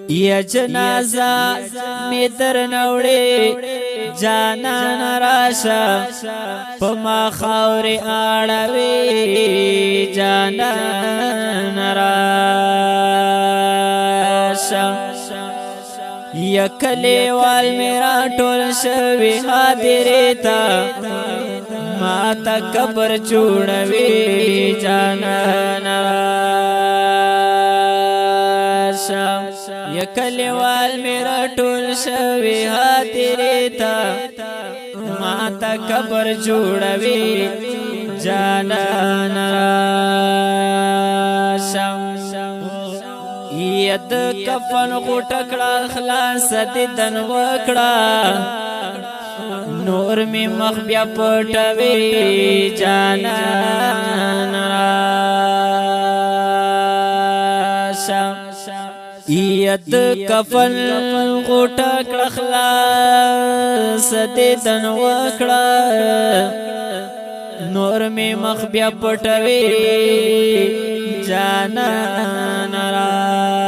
یا جنازہ می در نوڑے جانان راشا پما خاور آڑوی جانان راشا یا کلیوال میرا ٹول شوی حاضری تا ما تا قبر چوڑوی جانان راشا یا کلیوال میرا ٹول شوی حاضری تا ما تا قبر چوڑوی جانان راشا ید کفن غټکړه خلاص دې دن وکړه نور می مخ بیا پټوي جانان راشا ید کفن غټکړه خلاص دې دن وکړه نور می مخ بیا پټوي جانان راشا